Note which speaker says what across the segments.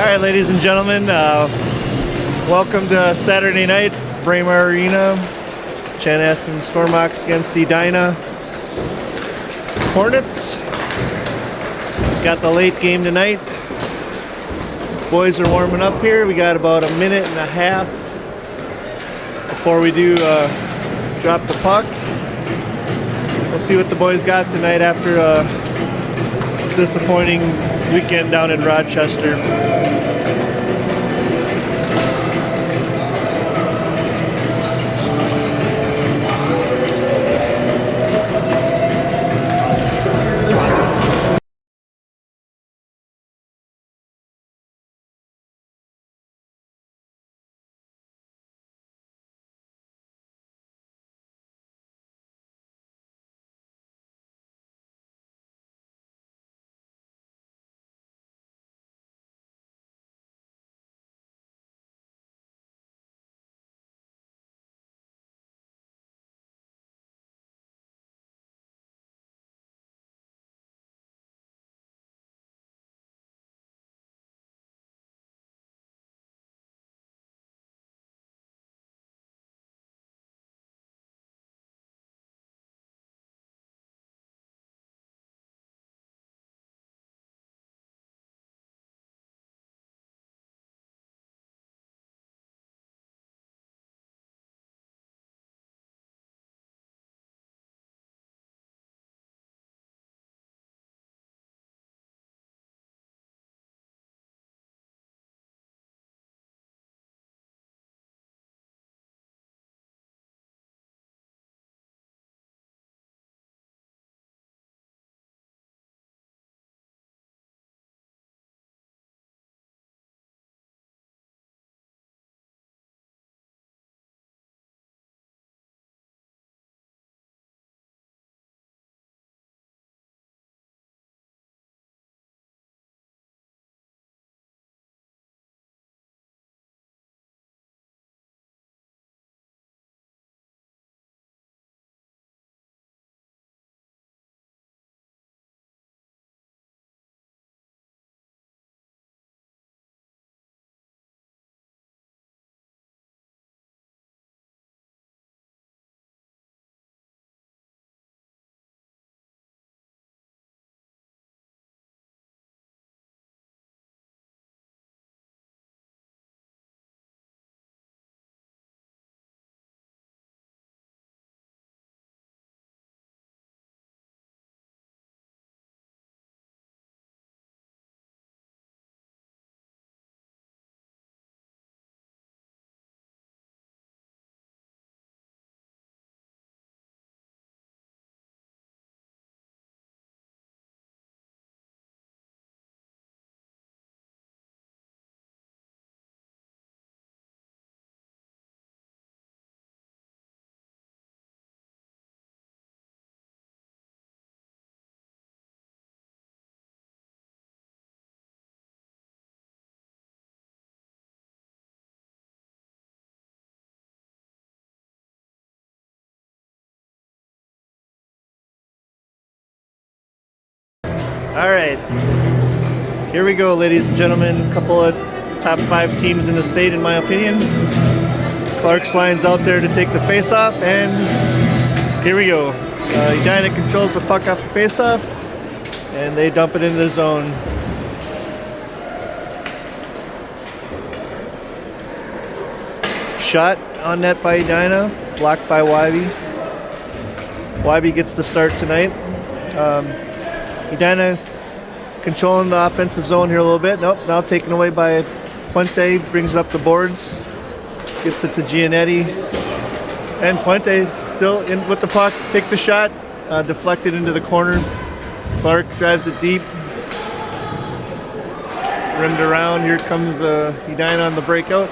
Speaker 1: right, ladies and gentlemen, welcome to Saturday night, Braemar Arena. Chanhassen Stormhawks against Edina Hornets. Got the late game tonight. Boys are warming up here. We got about a minute and a half before we do drop the puck. We'll see what the boys got tonight after a disappointing weekend down in Rochester. All right, here we go, ladies and gentlemen. A couple of top 5 teams in the state, in my opinion. Clark's line's out there to take the face-off, and here we go. Edina controls the puck off the face-off, and they dump it into the zone. Shot on net by Edina, blocked by Wybe. Wybe gets the start tonight. Edina controlling the offensive zone here a little bit. Nope, now taken away by Puente, brings it up the boards, gets it to Giannetti. And Puente still in with the puck, takes a shot, deflected into the corner. Clark drives it deep. Rimmed around, here comes Edina on the breakout.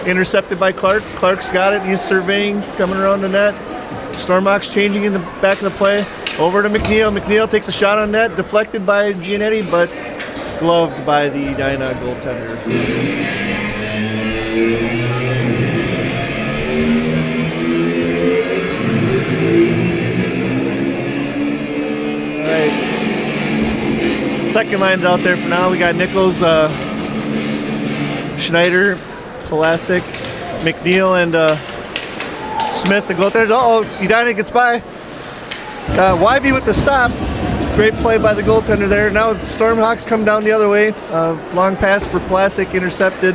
Speaker 1: Intercepted by Clark. Clark's got it, he's surveying, coming around the net. Stormhawks changing in the back of the play. Over to McNeil. McNeil takes a shot on net, deflected by Giannetti, but gloved by the Edina goaltender. All right. Second line's out there for now. We got Nichols, Schneider, Pulasic, McNeil, and Smith, the goaltenders. Uh-oh, Edina gets by. Wybe with the stop. Great play by the goaltender there. Now Stormhawks come down the other way. Long pass for Pulasic, intercepted.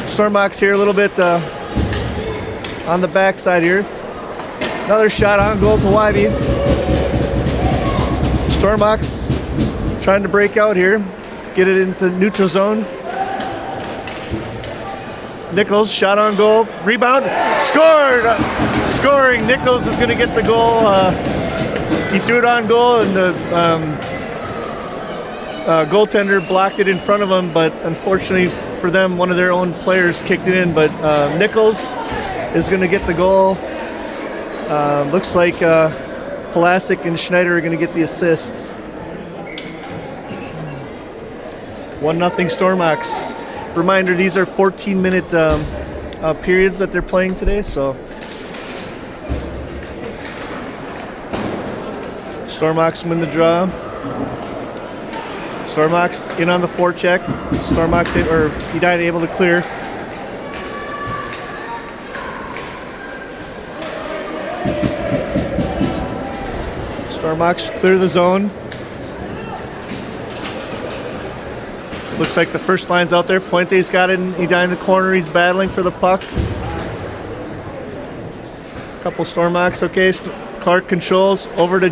Speaker 1: Stormhawks here a little bit on the backside here. Another shot on goal to Wybe. Stormhawks trying to break out here. Get it into neutral zone. Nichols, shot on goal, rebound, scored! Scoring, Nichols is going to get the goal. He threw it on goal, and the goaltender blocked it in front of him, but unfortunately for them, one of their own players kicked it in, but Nichols is going to get the goal. Looks like Pulasic and Schneider are going to get the assists. 1-0 Stormhawks. Reminder, these are 14-minute periods that they're playing today, so Stormhawks win the draw. Stormhawks in on the forecheck. Stormhawks or Edina able to clear. Stormhawks clear the zone. Looks like the first line's out there. Puente's got it in Edina in the corner. He's battling for the puck. Couple Stormhawks. Okay, Clark controls over to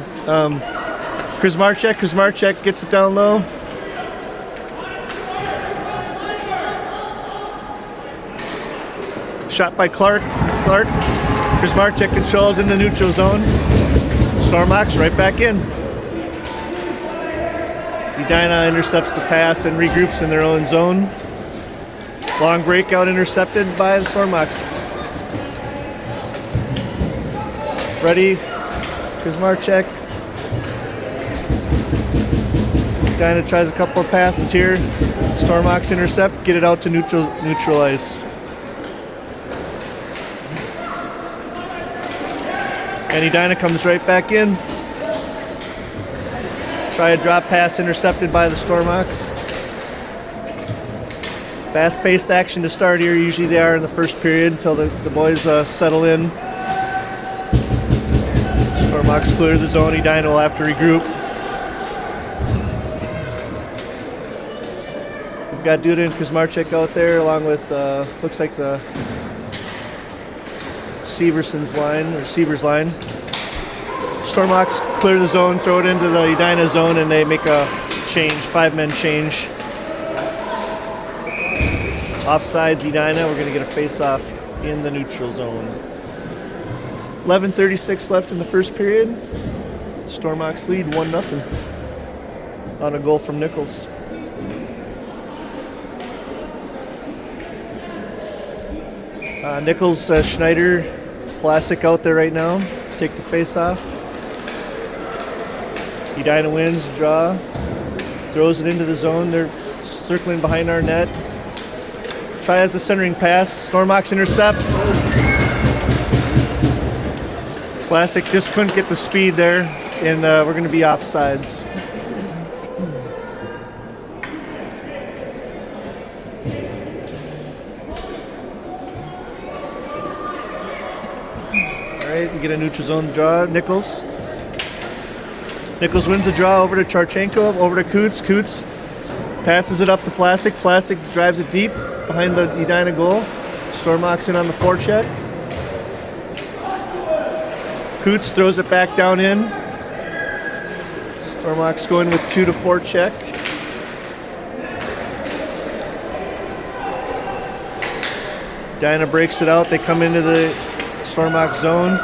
Speaker 1: Kuzmarchek. Kuzmarchek gets it down low. Shot by Clark. Kuzmarchek controls in the neutral zone. Stormhawks right back in. Edina intercepts the pass and regroups in their own zone. Long breakout intercepted by the Stormhawks. Freddie, Kuzmarchek. Edina tries a couple of passes here. Stormhawks intercept, get it out to neutral ice. And Edina comes right back in. Try a drop pass intercepted by the Stormhawks. Fast-paced action to start here. Usually they are in the first period until the boys settle in. Stormhawks clear the zone. Edina will have to regroup. We've got Duda and Kuzmarchek out there along with, looks like the Severson's line, or Seavers line. Stormhawks clear the zone, throw it into the Edina zone, and they make a change, 5-man change. Offsides Edina, we're going to get a face-off in the neutral zone. 11:36 left in the first period. Stormhawks lead 1-0 on a goal from Nichols. Nichols, Schneider, Pulasic out there right now. Take the face-off. Edina wins, draw, throws it into the zone. They're circling behind our net. Tries the centering pass. Stormhawks intercept. Pulasic just couldn't get the speed there, and we're going to be offsides. All right, we get a neutral zone draw. Nichols wins the draw over to Charchenko, over to Coots. Coots passes it up to Pulasic. Pulasic drives it deep behind the Edina goal. Stormhawks in on the forecheck. Coots throws it back down in. Stormhawks going with 2 to 4 check. Edina breaks it out. They come into the Stormhawks zone.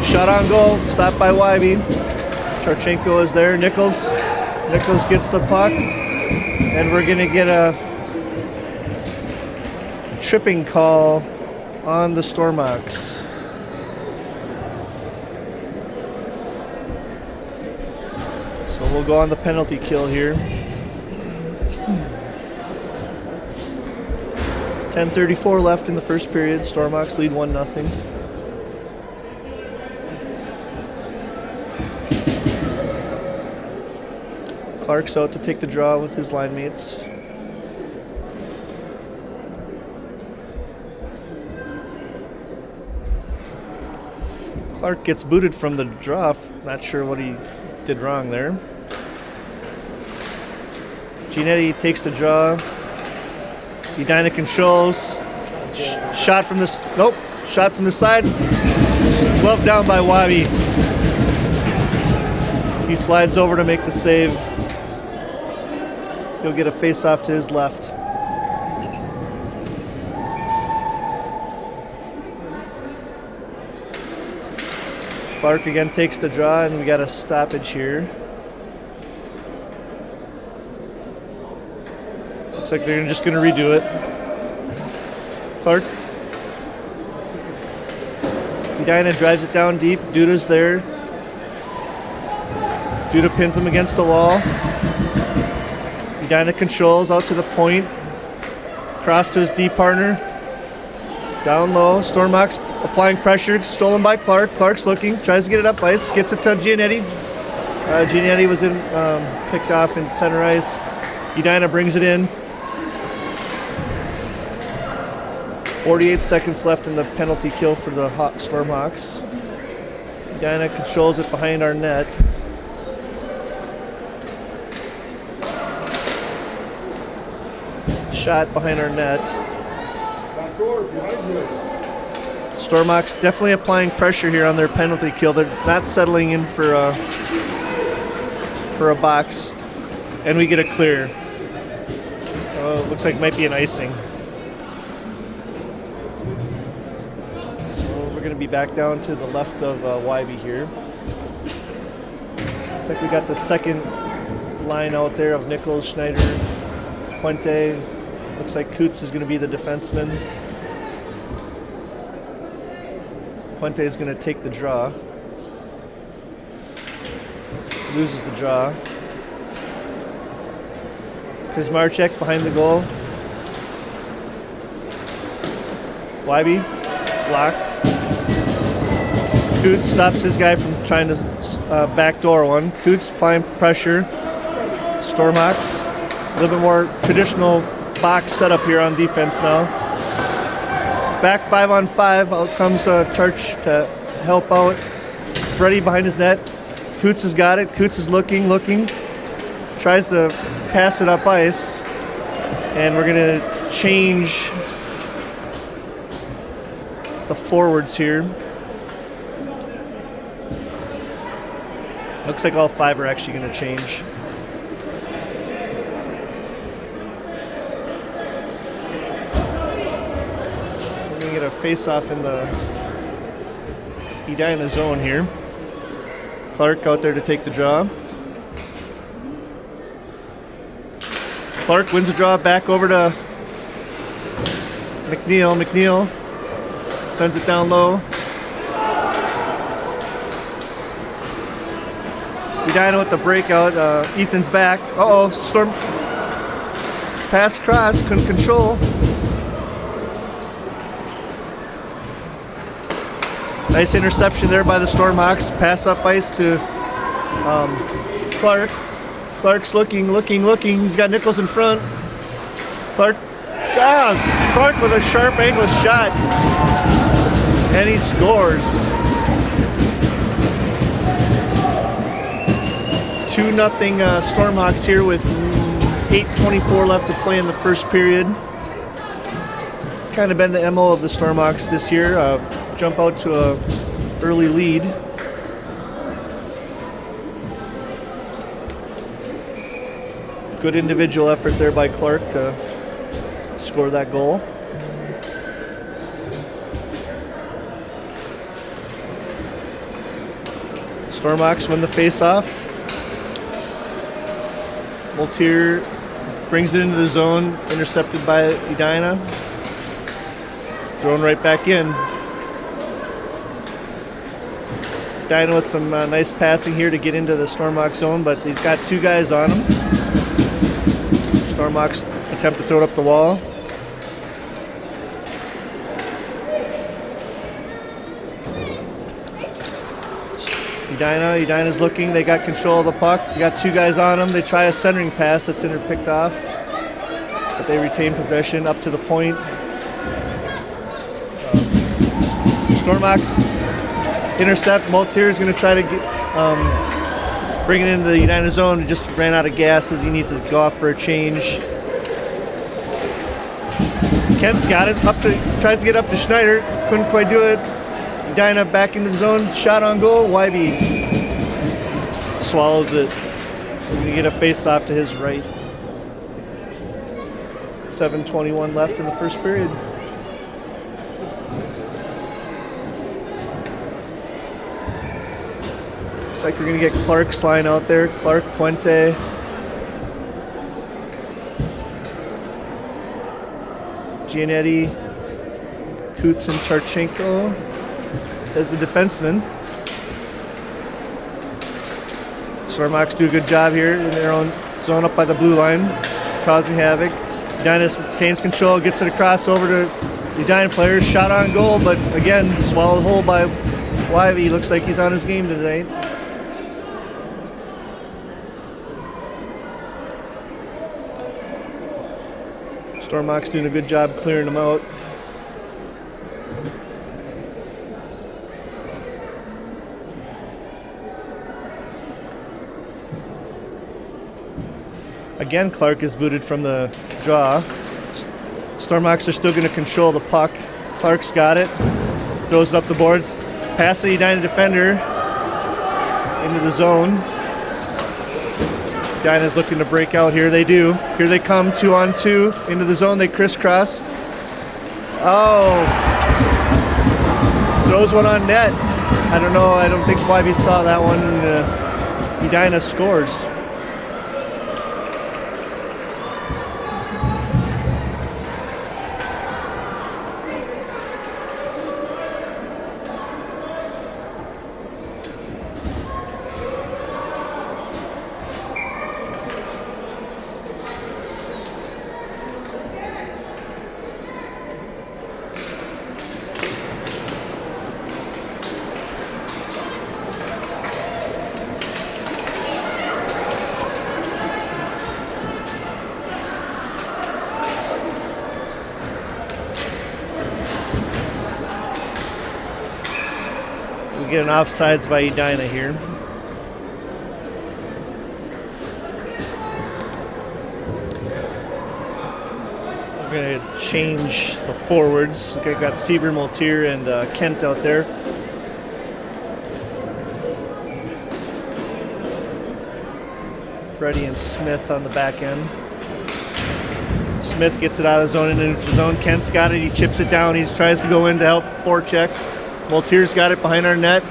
Speaker 1: Shot on goal, stopped by Wybe. Charchenko is there. Nichols gets the puck, and we're going to get a tripping call on the Stormhawks. So we'll go on the penalty kill here. 10:34 left in the first period. Stormhawks lead 1-0. Clark's out to take the draw with his line mates. Clark gets booted from the draw. Not sure what he did wrong there. Giannetti takes the draw. Edina controls. Shot from the shot from the side. Glove down by Wabi. He slides over to make the save. He'll get a face-off to his left. Clark again takes the draw, and we got a stoppage here. Looks like they're just going to redo it. Clark. Edina drives it down deep. Duda's there. Duda pins him against the wall. Edina controls out to the point. Cross to his D partner. Down low. Stormox applying pressure. Stolen by Clark. Clark's looking. Tries to get it up ice. Gets it to Giannetti. Giannetti was picked off in center ice. Edina brings it in. 48 seconds left in the penalty kill for the Stormhawks. Edina controls it behind our net. Shot behind our net. Stormhawks definitely applying pressure here on their penalty kill. They're not settling in for a box, and we get a clear. Looks like it might be an icing. We're going to be back down to the left of Wybe here. Looks like we got the second line out there of Nichols, Schneider, Puente. Looks like Coots is going to be the defenseman. Puente is going to take the draw. Loses the draw. Kuzmarczyk behind the goal. Wybe blocked. Coots stops his guy from trying to backdoor one. Coots applying pressure. Stormhawks, a little bit more traditional box setup here on defense now. Back 5-on-5. Out comes Church to help out. Freddie behind his net. Coots has got it. Coots is looking. Tries to pass it up ice. And we're going to change the forwards here. Looks like all five are actually going to change. We're going to get a face-off in the Edina zone here. Clark out there to take the draw. Clark wins the draw back over to McNeil. McNeil sends it down low. Edina with the breakout. Ethan's back. Storm. Pass across. Couldn't control. Nice interception there by the Stormhawks. Pass up ice to Clark. Clark's looking. He's got Nichols in front. Clark with a sharp angle shot. And he scores. 2-0 Stormhawks here with 8:24 left to play in the first period. It's kind of been the MO of the Stormhawks this year. Jump out to a early lead. Good individual effort there by Clark to score that goal. Stormhawks win the face-off. Voltier brings it into the zone, intercepted by Edina. Thrown right back in. Edina with some nice passing here to get into the Stormhawks zone, but he's got two guys on him. Stormhawks attempt to throw it up the wall. Edina's looking. They got control of the puck. They got two guys on them. They try a centering pass that's picked off, but they retain possession up to the point. Stormox intercept. Maltier is going to try to get bring it into the Edina zone. He just ran out of gas as he needs to go off for a change. Kent's got it. Tries to get up to Schneider. Couldn't quite do it. Edina back into the zone. Shot on goal. Wybe swallows it. We're going to get a face-off to his right. 7:21 left in the first period. Looks like we're going to get Clark's line out there. Clark, Puente. Giannetti, Kutz, and Charchenko as the defenseman. Stormox do a good job here in their own zone up by the blue line, causing havoc. Edina retains control, gets it across over to the Edina players. Shot on goal, but again, swallowed whole by Wybe. Looks like he's on his game tonight. Stormox doing a good job clearing them out. Again, Clark is booted from the draw. Stormox are still going to control the puck. Clark's got it. Throws it up the boards. Past the Edina defender into the zone. Edina's looking to break out here. They do. Here they come, 2-on-2 into the zone. They crisscross. Oh. Throws one on net. I don't know. I don't think Wybe saw that one. Edina scores. Get an offsides by Edina here. We're going to change the forwards. We got Seaver, Maltier, and Kent out there. Freddie and Smith on the back end. Smith gets it out of the zone and into the zone. Kent's got it. He chips it down. He tries to go in to help forecheck. Maltier's got it behind our net.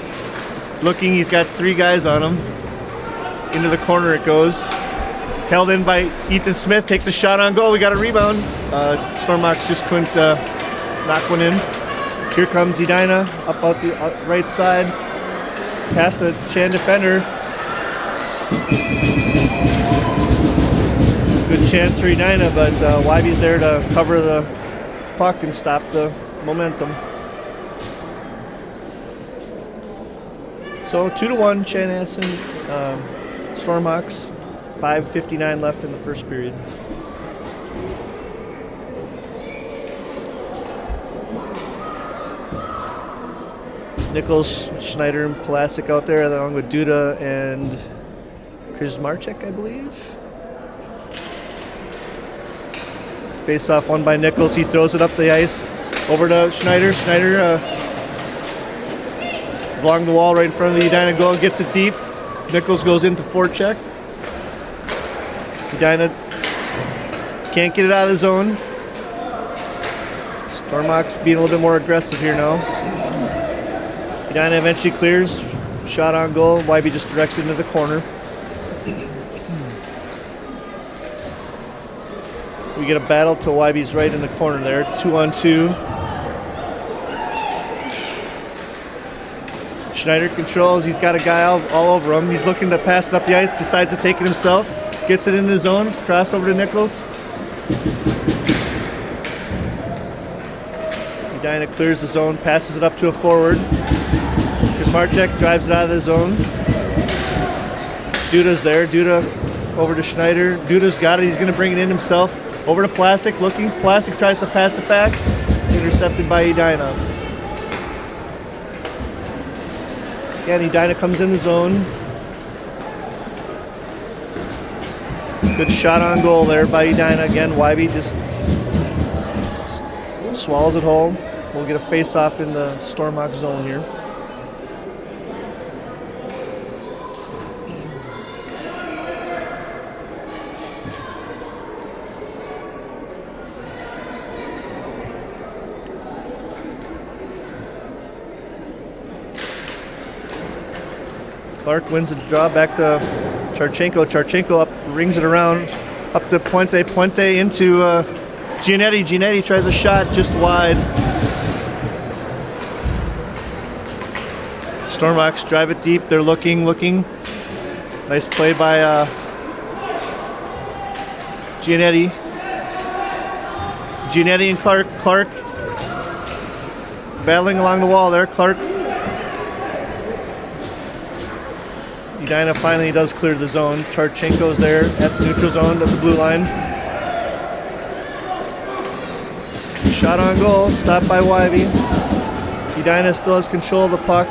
Speaker 1: Looking, he's got three guys on him. Into the corner it goes. Held in by Ethan Smith. Takes a shot on goal. We got a rebound. Stormox just couldn't knock one in. Here comes Edina up out the right side. Past the Chan defender. Good chance for Edina, but Wybe's there to cover the puck and stop the momentum. So 2-1, Chanhassen, Stormox, 5:59 left in the first period. Nichols, Schneider, and Pulasic out there along with Duda and Krizmarchek, I believe. Face off one by Nichols. He throws it up the ice over to Schneider. Schneider along the wall right in front of the Edina goal, gets it deep. Nichols goes into forecheck. Edina can't get it out of the zone. Stormox being a little bit more aggressive here now. Edina eventually clears. Shot on goal. Wybe just directs it into the corner. We get a battle to Wybe's right in the corner there. 2-on-2. Schneider controls. He's got a guy all over him. He's looking to pass it up the ice. Decides to take it himself. Gets it in the zone. Cross over to Nichols. Edina clears the zone. Passes it up to a forward. Kuzmarchek drives it out of the zone. Duda's there. Duda over to Schneider. Duda's got it. He's going to bring it in himself. Over to Plasek. Looking. Plasek tries to pass it back. Intercepted by Edina. Again, Edina comes in the zone. Good shot on goal there by Edina. Again, Wybe just swallows it home. We'll get a face-off in the Stormhawk zone here. Clark wins the draw back to Charchenko. Charchenko up, rings it around, up to Puente. Puente into Giannetti. Giannetti tries a shot just wide. Stormhawks drive it deep. They're looking. Nice play by Giannetti. Giannetti and Clark. Clark battling along the wall there. Clark. Edina finally does clear the zone. Charchenko's there at neutral zone at the blue line. Shot on goal, stopped by Wybe. Edina still has control of the puck.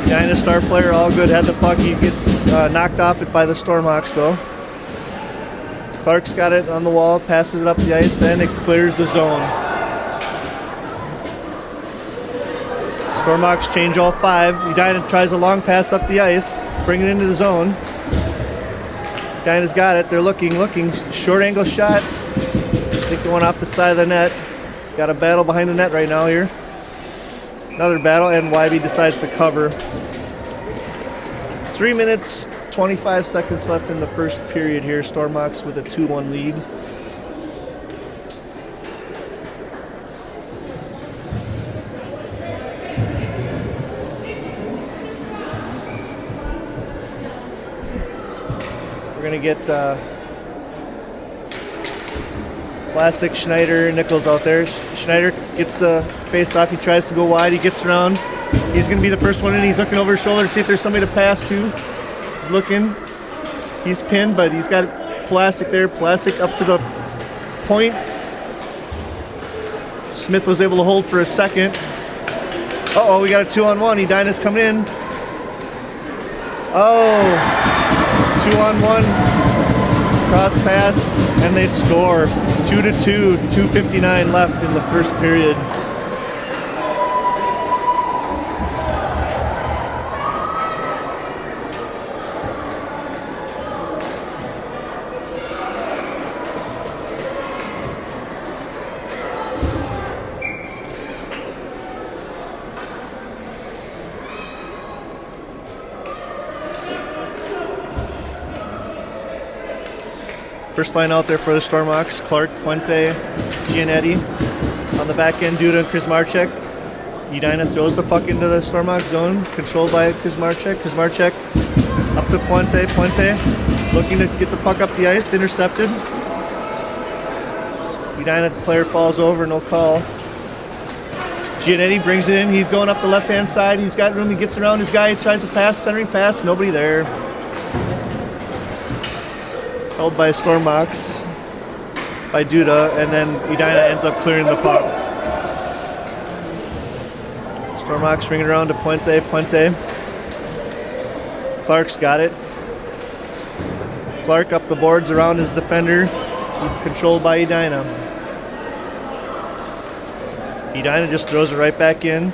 Speaker 1: Edina star player, all good, had the puck. He gets knocked off it by the Stormhawks though. Clark's got it on the wall, passes it up the ice, then it clears the zone. Stormhawks change all five. Edina tries a long pass up the ice, bring it into the zone. Edina's got it. They're looking. Short angle shot. I think it went off the side of the net. Got a battle behind the net right now here. Another battle, and Wybe decides to cover. 3 minutes, 25 seconds left in the first period here. Stormhawks with a 2-1 lead. We're going to get Plasek, Schneider, Nichols out there. Schneider gets the face off. He tries to go wide. He gets around. He's going to be the first one in. He's looking over his shoulder to see if there's somebody to pass to. He's looking. He's pinned, but he's got Plasek there. Plasek up to the point. Smith was able to hold for a second. Uh-oh, we got a 2-on-1. Edina's coming in. Oh. 2-on-1, cross pass, and they score. 2-2, 2:59 left in the first period. First line out there for the Stormhawks, Clark, Puente, Giannetti. On the back end, Duda and Kuzmarchek. Edina throws the puck into the Stormhawk zone, controlled by Kuzmarchek. Kuzmarchek up to Puente. Puente looking to get the puck up the ice, intercepted. Edina player falls over, no call. Giannetti brings it in, he's going up the left-hand side. He's got room, he gets around his guy, he tries to pass, centering pass, nobody there. Held by Stormhawks, by Duda, and then Edina ends up clearing the puck. Stormhawks ring it around to Puente. Puente. Clark's got it. Clark up the boards around his defender, controlled by Edina. Edina just throws it right back in.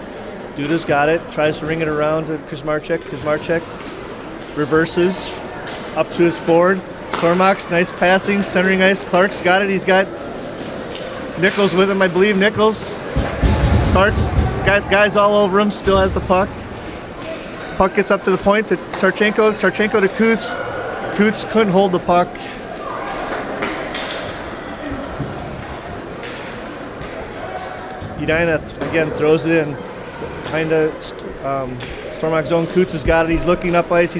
Speaker 1: Duda's got it, tries to ring it around to Kuzmarchek. Kuzmarchek reverses up to his forward. Stormhawks, nice passing, centering ice. Clark's got it. He's got Nichols with him, I believe. Nichols. Clark's got guys all over him, still has the puck. Puck gets up to the point to Charchenko. Charchenko to Kutz. Kutz couldn't hold the puck. Edina, again, throws it in behind the Stormhawk zone. Kutz has got it. He's looking up ice.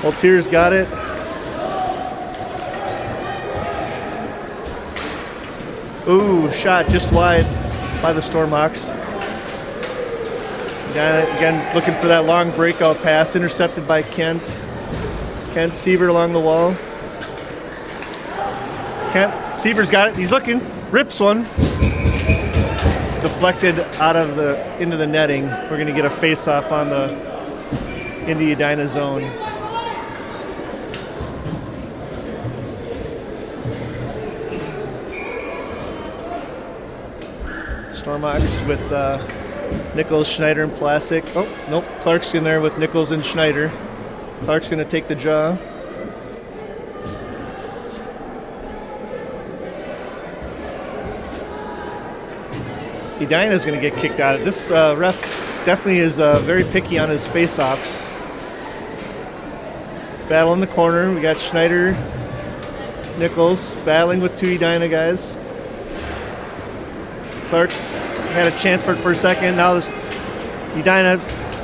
Speaker 1: Voltier's got it. Ooh, shot just wide by the Stormhawks. Again, looking for that long breakout pass, intercepted by Kent. Kent Seaver along the wall. Kent Seaver's got it. He's looking. Rips one. Deflected out of into the netting. We're going to get a face-off in the Edina zone. Stormhawks with Nichols, Schneider, and Plastic. Oh, nope. Clark's in there with Nichols and Schneider. Clark's going to take the draw. Edina's going to get kicked out. This ref definitely is very picky on his face-offs. Battle in the corner. We got Schneider, Nichols battling with two Edina guys. Clark had a chance for it for a second. Now this Edina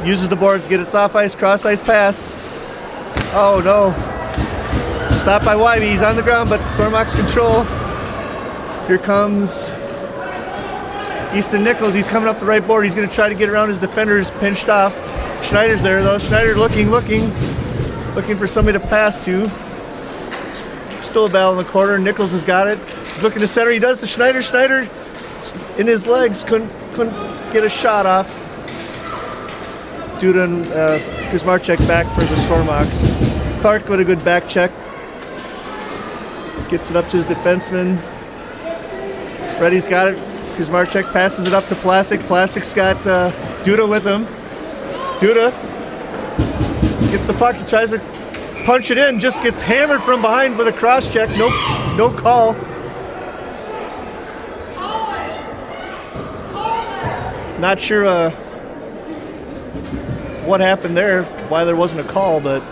Speaker 1: uses the boards to get its off-ice, cross-ice pass. Oh, no. Stopped by Wybe. He's on the ground, but Stormhawks control. Here comes Easton Nichols. He's coming up the right board. He's going to try to get around his defenders, pinched off. Schneider's there, though. Schneider looking for somebody to pass to. Still a battle in the corner. Nichols has got it. He's looking to center. He does to Schneider. Schneider in his legs couldn't get a shot off. Duda and Kuzmarchek back for the Stormhawks. Clark with a good back check. Gets it up to his defenseman. Reddy's got it. Kuzmarchek passes it up to Plastic. Plastic's got Duda with him. Duda gets the puck. He tries to punch it in. Just gets hammered from behind with a cross check. No call. Not sure what happened there, why there wasn't a call, but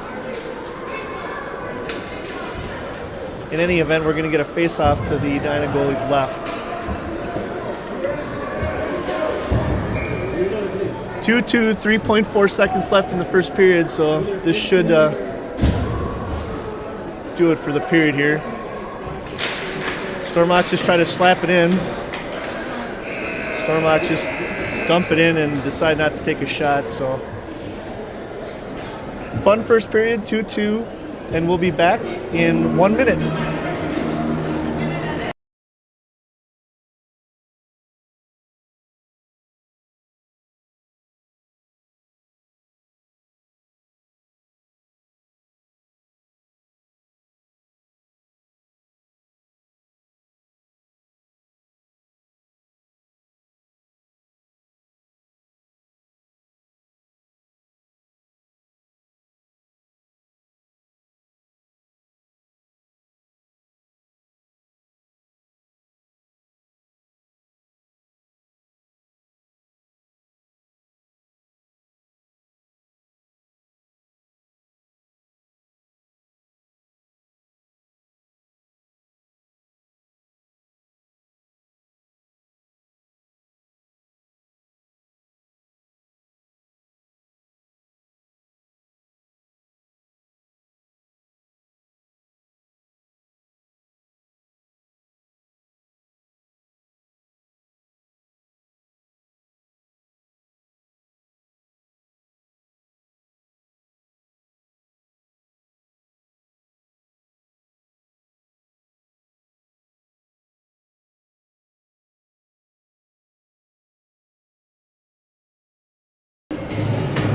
Speaker 1: in any event, we're going to get a face-off to the Edina goalie's left. 2-2, 3.4 seconds left in the first period, so this should do it for the period here. Stormhawks just try to slap it in. Stormhawks just dump it in and decide not to take a shot, so fun first period, 2-2, and we'll be back in 1 minute.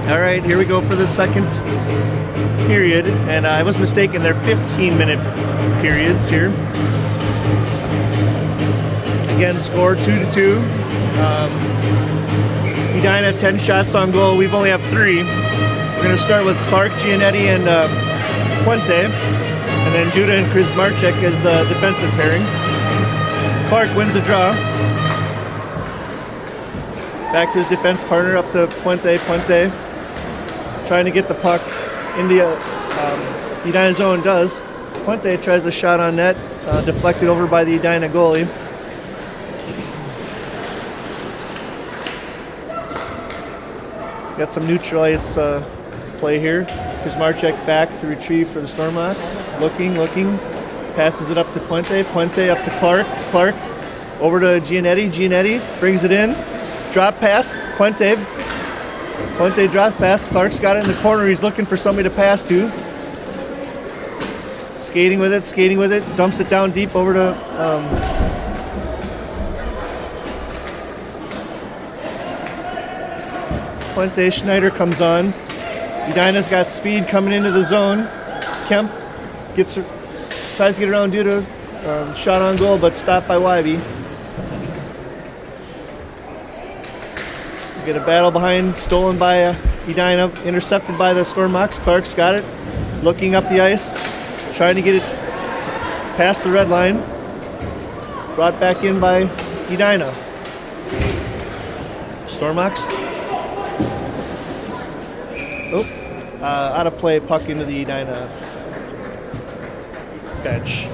Speaker 1: All right, here we go for the second period, and I was mistaken. They're 15-minute periods here. Again, score 2-2. Edina 10 shots on goal. We've only have 3. We're going to start with Clark, Giannetti, and Puente, and then Duda and Kuzmarchek as the defensive pairing. Clark wins the draw. Back to his defense partner, up to Puente. Puente trying to get the puck in the Edina zone. Does. Puente tries a shot on net, deflected over by the Edina goalie. Got some neutral ice play here. Kuzmarchek back to retrieve for the Stormhawks. Looking. Passes it up to Puente. Puente up to Clark. Clark Over to Giannetti. Giannetti brings it in. Drop pass. Puente. Puente drops pass. Clark's got it in the corner. He's looking for somebody to pass to. Skating with it. Dumps it down deep over to Puente. Schneider comes on. Edina's got speed coming into the zone. Kemp tries to get around due to shot on goal, but stopped by Wybe. We get a battle behind, stolen by Edina, intercepted by the Stormhawks. Clark's got it, looking up the ice, trying to get it past the red line. Brought back in by Edina. Stormhawks. Out of play, puck into the Edina bench.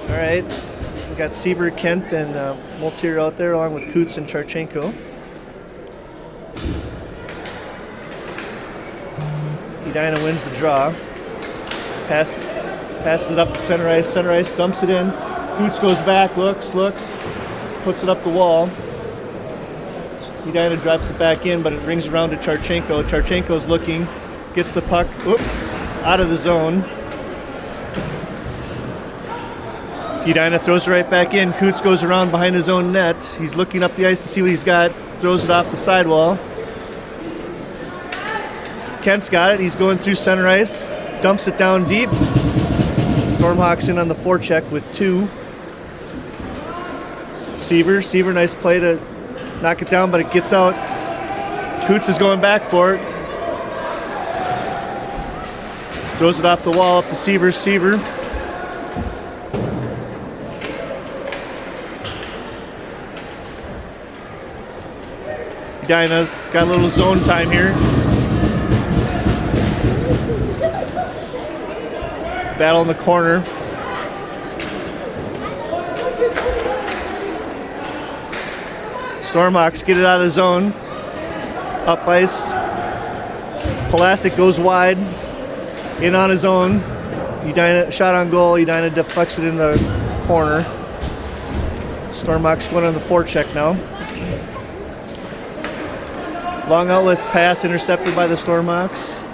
Speaker 1: All right, we got Seaver, Kent, and Moltier out there, along with Kutz and Charchenko. Edina wins the draw. Passes it up to center ice. Center ice dumps it in. Kutz goes back, looks, puts it up the wall. Edina drops it back in, but it rings around to Charchenko. Charchenko's looking, gets the puck out of the zone. Edina throws it right back in. Kutz goes around behind his own net. He's looking up the ice to see what he's got. Throws it off the sidewall. Kent's got it. He's going through center ice. Dumps it down deep. Stormhawks in on the forecheck with 2. Seaver, nice play to knock it down, but it gets out. Kutz is going back for it. Throws it off the wall up to Seaver. Edina's got a little zone time here. Battle in the corner. Stormhawks get it out of the zone. Up ice. Pulasic goes wide. In on his own. Edina shot on goal. Edina deflects it in the corner. Stormhawks went on the forecheck now. Long outlet pass intercepted by the Stormhawks.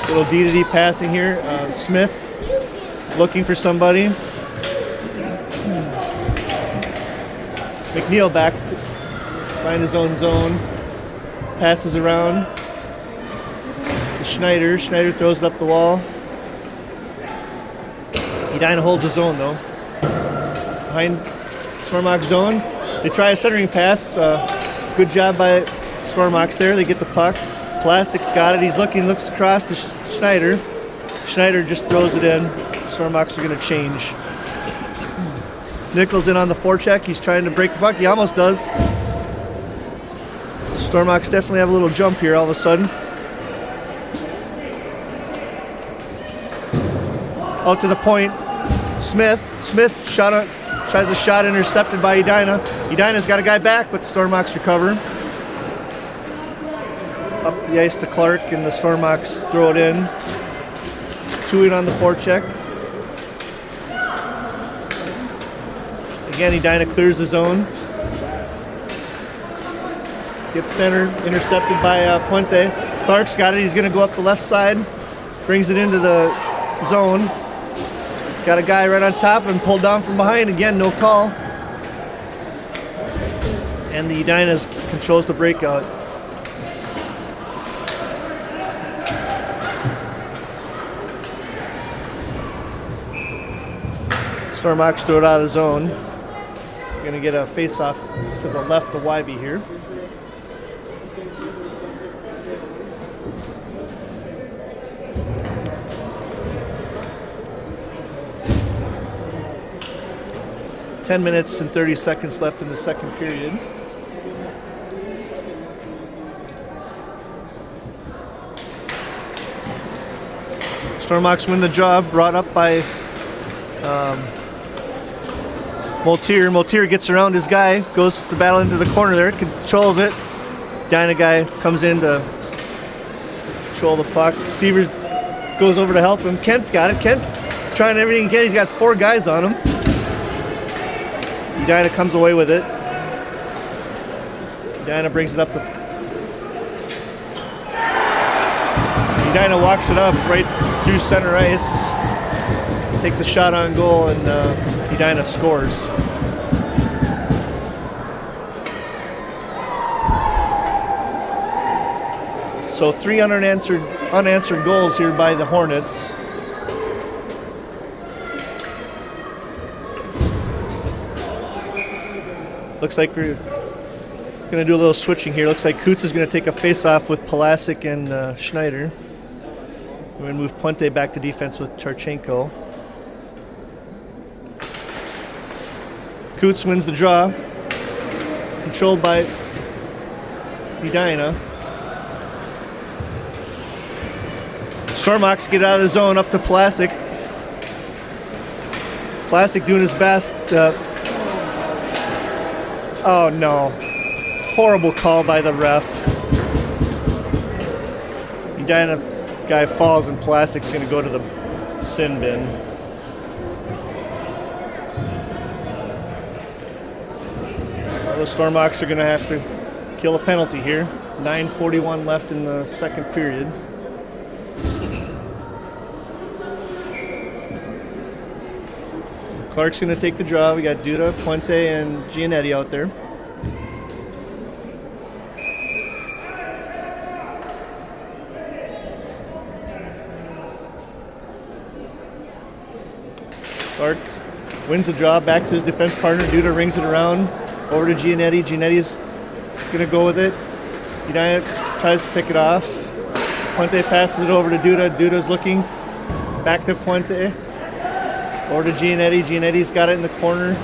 Speaker 1: Little D-to-D passing here. Smith looking for somebody. McNeil back to find his own zone. Passes around to Schneider. Schneider throws it up the wall. Edina holds his own though. Behind Stormhawks zone. They try a centering pass. Good job by Stormhawks there. They get the puck. Plastic's got it. He's looks across to Schneider. Schneider just throws it in. Stormhawks are going to change. Nichols in on the forecheck. He's trying to break the puck. He almost does. Stormhawks definitely have a little jump here all of a sudden. Out to the point. Smith tries a shot intercepted by Edina. Edina's got a guy back, but the Stormhawks recover. Up the ice to Clark, and the Stormhawks throw it in. 2 in on the forecheck. Again, Edina clears the zone. Gets center, intercepted by Puente. Clark's got it. He's going to go up the left side. Brings it into the zone. Got a guy right on top and pulled down from behind. Again, no call. And the Edina controls the breakout. Stormhawks throw it out of the zone. We're going to get a face-off to the left of Wybe here. Ten minutes and 30 seconds left in the second period. Stormhawks win the draw, brought up by Moltier. Moltier gets around his guy, goes to battle into the corner there, controls it, Edina guy comes in to control the puck. Seavers goes over to help him. Kent's got it. Kent trying everything he can. He's got 4 guys on him. Edina comes away with it. Edina brings it up. Edina walks it up right through center ice. Takes a shot on goal, and Edina scores. So 3 unanswered goals here by the Hornets. Looks like we're going to do a little switching here. Looks like Coots is going to take a face-off with Palasic and Schneider. We're going to move Puente back to defense with Charchenko. Coots wins the draw. Controlled by Edina. Stormox get out of the zone up to Palasic. Palasic doing his best. Oh no. Horrible call by the ref. Edina guy falls and Palasic's going to go to the sin bin. So the Stormox are going to have to kill a penalty here. 9:41 left in the second period. Clark's going to take the draw. We got Duda, Puente, and Giannetti out there. Clark wins the draw, back to his defense partner. Duda rings it around, over to Giannetti. Giannetti's going to go with it. Edina tries to pick it off. Puente passes it over to Duda. Duda's looking back to Puente. Over to Giannetti. Giannetti's got it in the corner.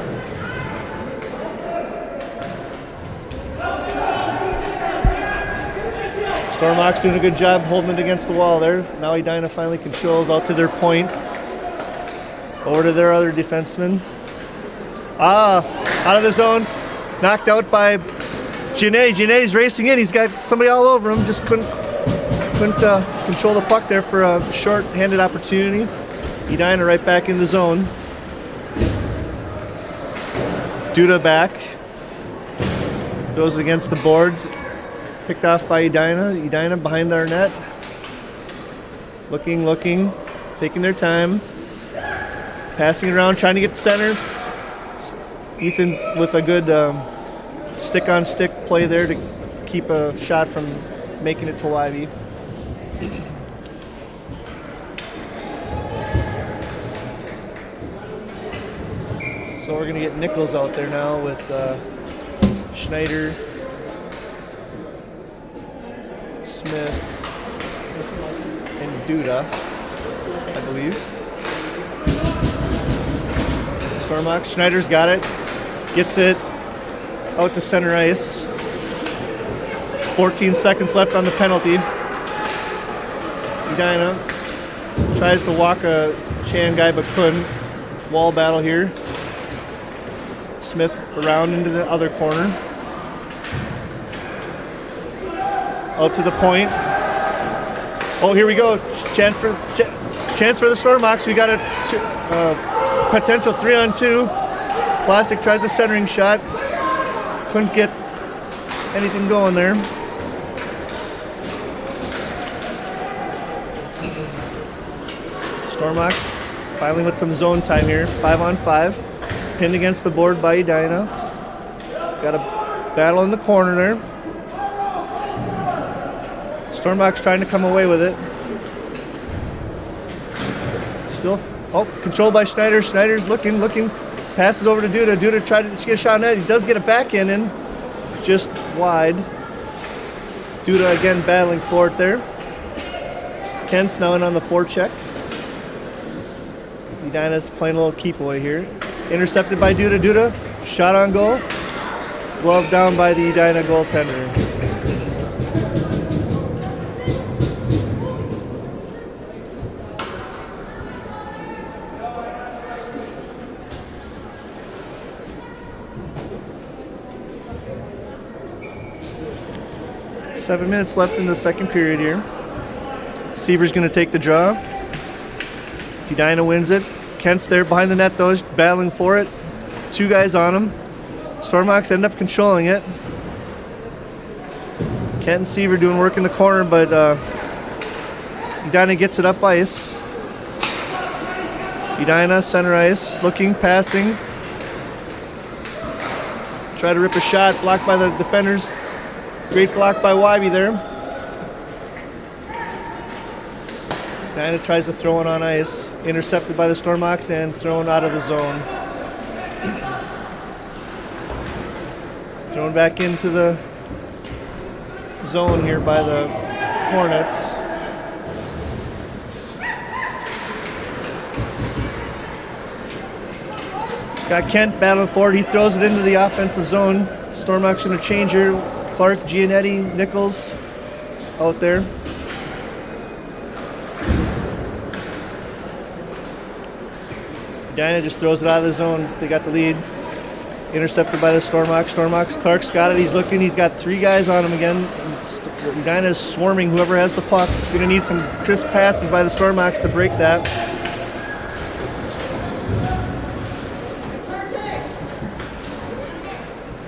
Speaker 1: Stormox doing a good job holding it against the wall there. Now Edina finally controls out to their point. Over to their other defenseman. Out of the zone. Knocked out by Giannetti. Giannetti's racing in. He's got somebody all over him. Just couldn't control the puck there for a short-handed opportunity. Edina right back in the zone. Duda back. Throws against the boards. Picked off by Edina. Edina behind our net. Looking. Taking their time. Passing it around, trying to get to center. Ethan with a good stick-on-stick play there to keep a shot from making it to Wivey. So we're going to get Nichols out there now with Schneider, Smith, and Duda, I believe. Stormox, Schneider's got it. Gets it out to center ice. 14 seconds left on the penalty. Edina tries to walk a Chan guy but couldn't. Wall battle here. Smith around into the other corner. Out to the point. Oh, here we go. Chance for the Stormox. We got a potential 3-on-2. Plastic tries a centering shot. Couldn't get anything going there. Stormox finally with some zone time here. 5-on-5. Pinned against the board by Edina. Got a battle in the corner there. Stormox trying to come away with it. Still, controlled by Schneider. Schneider's looking. Passes over to Duda. Duda tried to get a shot on net. He does get it back in, just wide. Duda again battling for it there. Kent's now in on the forecheck. Edina's playing a little keep away here. Intercepted by Duda. Duda, shot on goal. Glove down by the Edina goaltender. 7 minutes left in the second period here. Seaver's going to take the draw. Edina wins it. Kent's there behind the net though, he's battling for it. 2 guys on him. Stormhawks end up controlling it. Kent and Seaver doing work in the corner, but Edina gets it up ice. Edina, center ice, looking, passing. Try to rip a shot, blocked by the defenders. Great block by Wybe there. Edina tries to throw it on ice. Intercepted by the Stormhawks and thrown out of the zone. Thrown back into the zone here by the Hornets. Got Kent battling forward. He throws it into the offensive zone. Stormhawks going to change here. Clark, Giannetti, Nichols out there. Edina just throws it out of the zone. They got the lead. Intercepted by the Stormhawks. Clark's got it. He's looking. He's got 3 guys on him again. Edina is swarming whoever has the puck. Going to need some crisp passes by the Stormhawks to break that.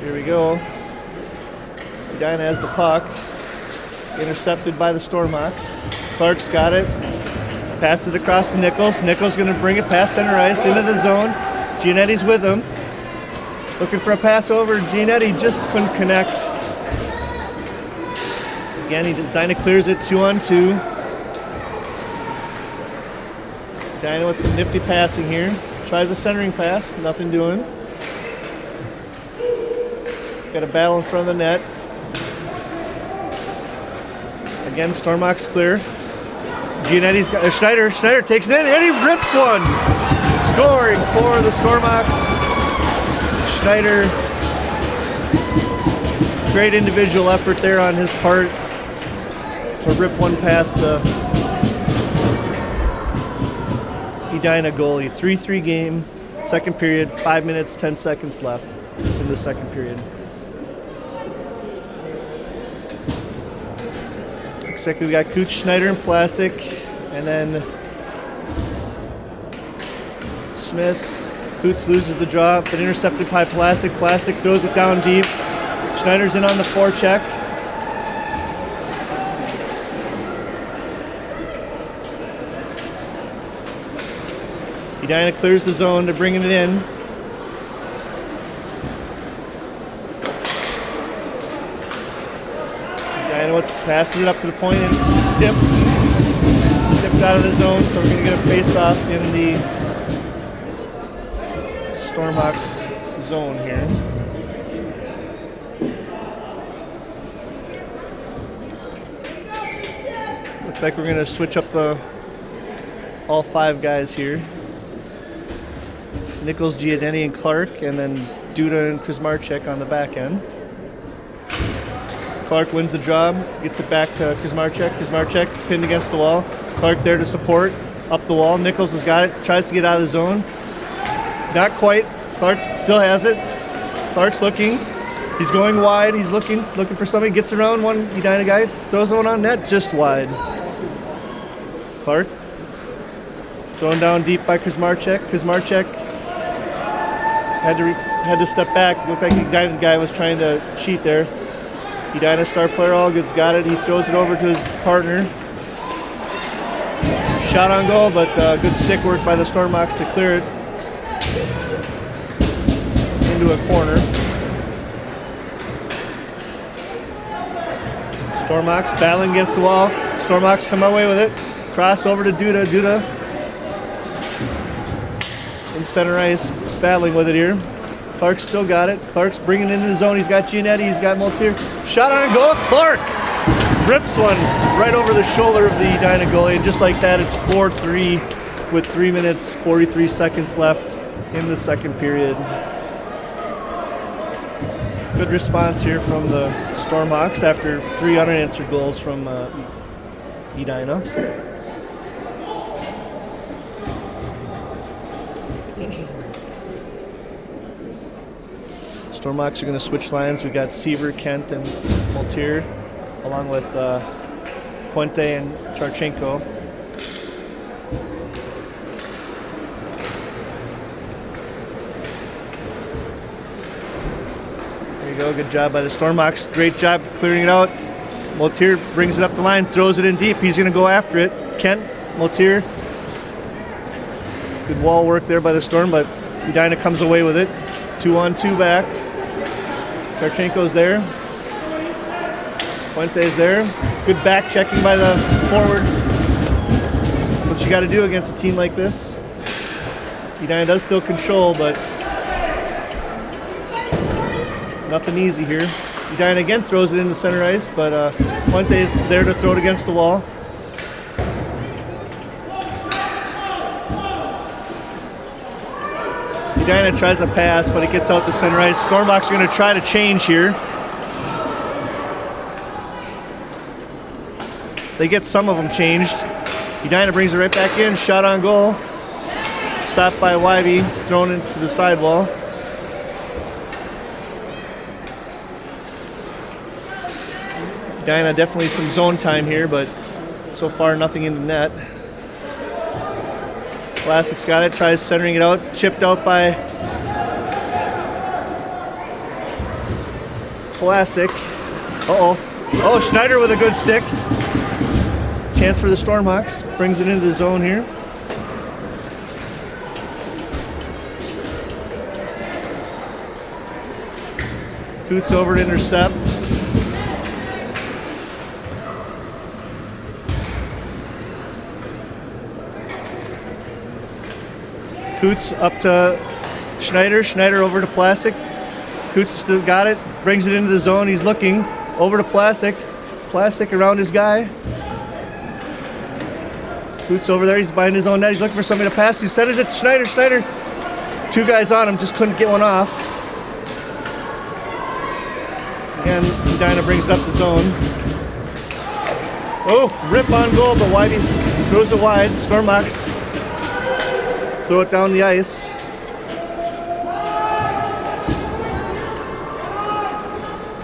Speaker 1: Here we go. Edina has the puck. Intercepted by the Stormhawks. Clark's got it. Passes it across to Nichols. Nichols going to bring it past center ice into the zone. Giannetti's with him. Looking for a pass over. Giannetti just couldn't connect. Again, Edina clears it 2-on-2. Edina with some nifty passing here. Tries a centering pass. Nothing doing. Got a battle in front of the net. Again, Stormhawks clear. Giannetti's got Schneider takes it in and he rips one. Scoring for the Stormhawks. Schneider. Great individual effort there on his part to rip one past the Edina goalie. 3-3 game. Second period. 5 minutes, 10 seconds left in the second period. Looks like we got Cooch, Schneider, and Plastic, and then Smith. Coots loses the draw, but intercepted by Plastic. Plastic throws it down deep. Schneider's in on the forecheck. Edina clears the zone. They're bringing it in. Edina passes it up to the point and tipped out of the zone, so we're going to get a face-off in the Stormhawks zone here. Looks like we're going to switch up all 5 guys here. Nichols, Giannetti, and Clark, and then Duda and Kuzmarchek on the back end. Clark wins the job, gets it back to Kuzmarchek. Kuzmarchek pinned against the wall. Clark there to support, up the wall. Nichols has got it, tries to get out of the zone. Not quite. Clark still has it. Clark's looking. He's going wide. He's looking for somebody. Gets around one Edina guy, throws one on net, just wide. Clark thrown down deep by Kuzmarchek. Kuzmarchek had to step back. Looked like the Edina guy was trying to cheat there. Edina star player Allgood's got it. He throws it over to his partner. Shot on goal, but good stick work by the Stormhawks to clear it into a corner. Stormhawks battling against the wall. Stormhawks come away with it. Cross over to Duda. Duda in center ice, battling with it here. Clark's still got it. Clark's bringing it into the zone. He's got Giannetti. He's got Multier. Shot on goal. Clark rips one right over the shoulder of the Edina goalie. And just like that, it's 4-3 with 3 minutes, 43 seconds left in the second period. Good response here from the Stormhawks after 3 unanswered goals from Edina. Stormhawks are going to switch lines. We got Seaver, Kent, and Multier along with Puente and Charchenko. There you go, good job by the Stormhawks. Great job clearing it out. Motier brings it up the line, throws it in deep. He's going to go after it. Kent, Motier. Good wall work there by the Storm, but Edina comes away with it. 2-on-2 back. Charchenko's there. Puente's there. Good back checking by the forwards. That's what you got to do against a team like this. Edina does still control, but nothing easy here. Edina again throws it in the center ice, but Puente's there to throw it against the wall. Edina tries a pass, but it gets out to center ice. Stormhawks are going to try to change here. They get some of them changed. Edina brings it right back in. Shot on goal. Stopped by Wybe, thrown into the sidewall. Edina definitely some zone time here, but so far nothing in the net. Classic's got it, tries centering it out, chipped out by Classic. Oh, Schneider with a good stick. Chance for the Stormhawks, brings it into the zone here. Coots over to intercept. Coots up to Schneider. Schneider over to Plastic. Coots still got it. Brings it into the zone. He's looking over to Plastic. Plastic around his guy. Coots over there. He's behind his own net. He's looking for somebody to pass to. Centers it to Schneider. Schneider. Two guys on him. Just couldn't get one off. Again, Edina brings it up the zone. Oh, rip on goal, but Wybe throws it wide. Stormhawks throw it down the ice.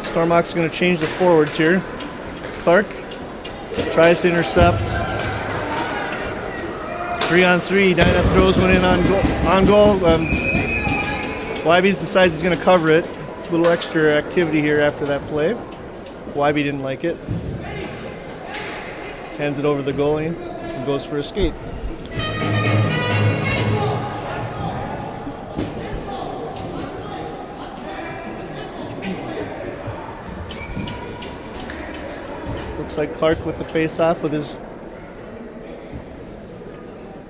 Speaker 1: Stormhawks going to change the forwards here. Clark tries to intercept. 3-on-3. Edina throws one in on goal. Wybe decides he's going to cover it. A little extra activity here after that play. Wybe didn't like it. Hands it over the goalie and goes for a skate. Looks like Clark with the face-off with his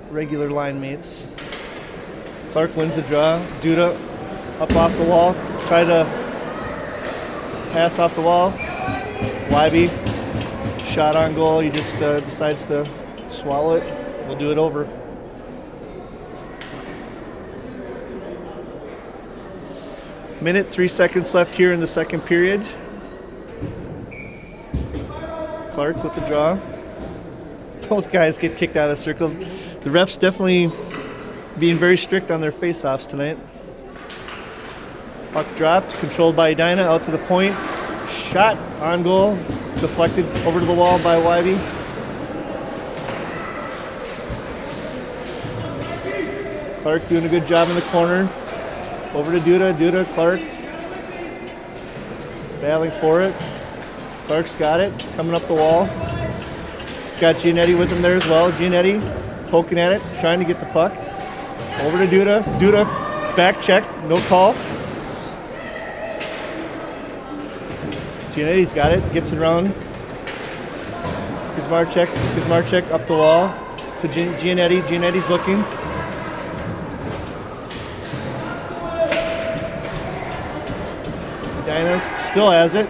Speaker 1: regular line mates. Clark wins the draw. Duda up off the wall. Try to pass off the wall. Wybe, shot on goal. He just decides to swallow it. We'll do it over. Minute, 3 seconds left here in the second period. Clark with the draw. Both guys get kicked out of the circle. The refs definitely being very strict on their face-offs tonight. Puck dropped, controlled by Edina, out to the point. Shot on goal, deflected over to the wall by Wybe. Clark doing a good job in the corner. Over to Duda. Duda, Clark battling for it. Clark's got it, coming up the wall. He's got Giannetti with him there as well. Giannetti poking at it, trying to get the puck. Over to Duda. Duda, back check, no call. Giannetti's got it, gets it around. Kuzmarchek up the wall to Giannetti. Giannetti's looking. Edina still has it.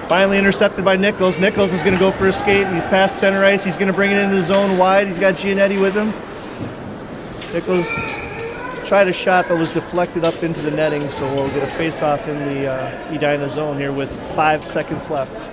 Speaker 1: Finally intercepted by Nichols. Nichols is going to go for a skate. He's past center ice. He's going to bring it into the zone wide. He's got Giannetti with him. Nichols tried a shot but was deflected up into the netting, so we'll get a face-off in the Edina zone here with 5 seconds left.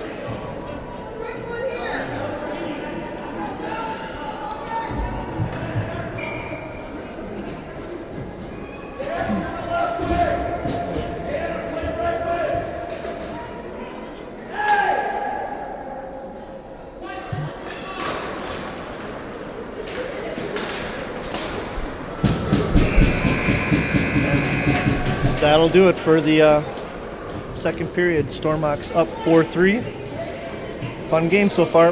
Speaker 1: that'll do it for the second period. Stormhawks up 4-3. Fun game so far.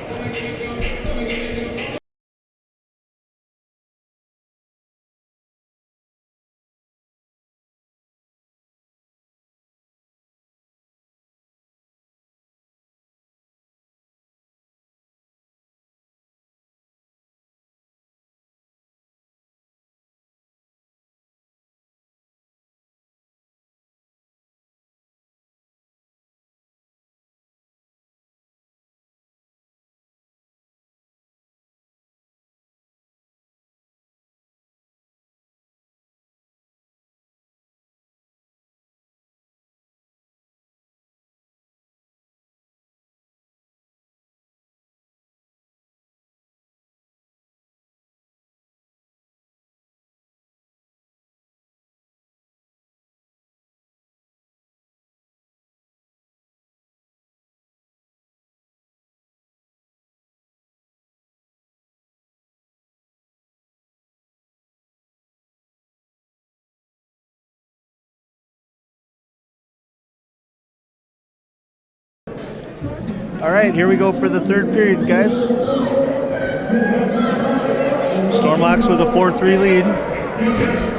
Speaker 1: All right, here we go for the third period, guys. Stormhawks with a 4-3 lead.